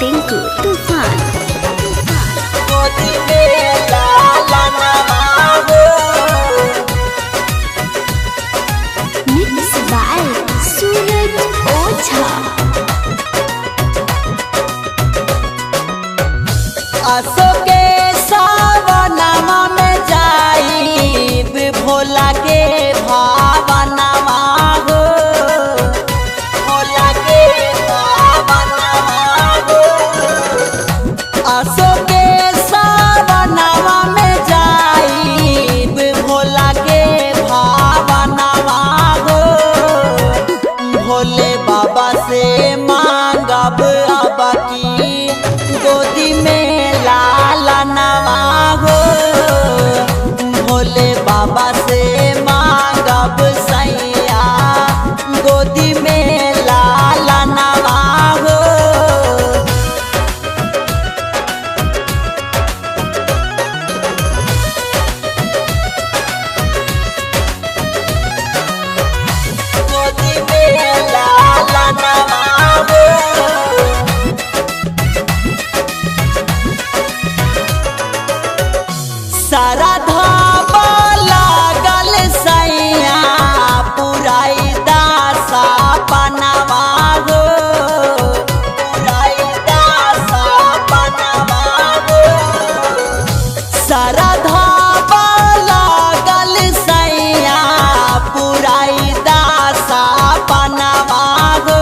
टिंकू तूफान। गोदी में लाला नवाबो। मिक्स बाय सूरज ओझा। असो के सावनमा में जाइब भोला के भावनमा हो। भोला के भावनमा हो। असो के सावनमा में जाइब भोला के भावनमा हो। भोले बाबा से मांगब अब की गोदी में लाला नवा हो। भोले बाबा से मांगब सैया गोदी में लाला नवा हो। गोदी में लाला नवा हो। सारा धाबा लागल सैया पुराई दासा पनवा हो। पुराई दासा पनवा हो। सारा धाबा लागल सैया पुराई दासा पनवा हो।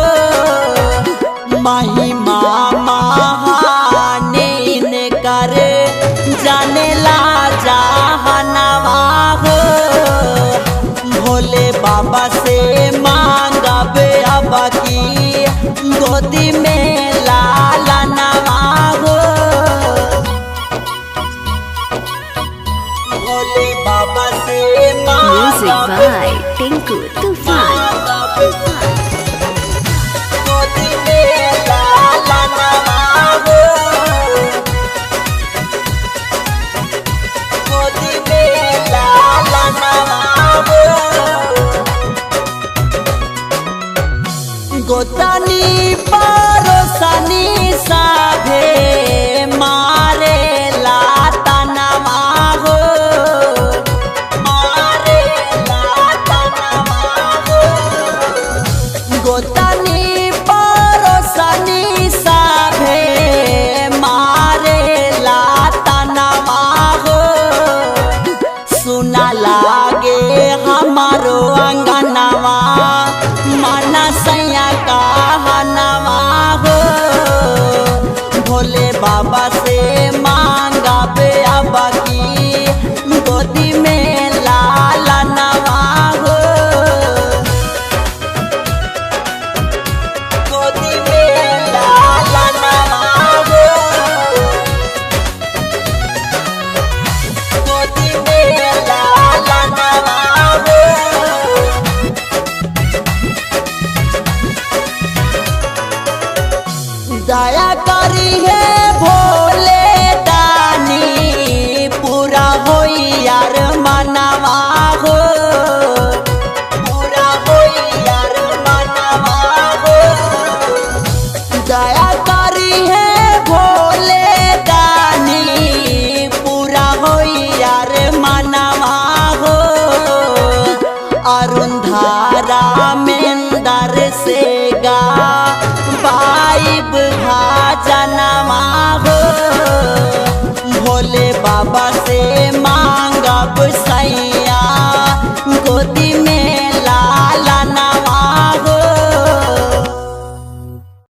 महिमा महानीन कर जानेला जहनवा हो। भोले बाबा से मांगब अब की गोदी में लाला नवा हो। भोले बाबा से म्यूजिक मांगब बाय टिंकू तूफान। गोदी में लाला नवा हो। गोदी में लाला नवा हो। गोतनी परोसनी साभे मारे लाता नवा हो। मारे लाता नवा हो। गोतनी परोसनी साभे मारे लाता नवा हो। सुना लागे हमारो अंगनवा माना सैया कहनवा हो। भोले बाबा से मांगब अब की गोदी में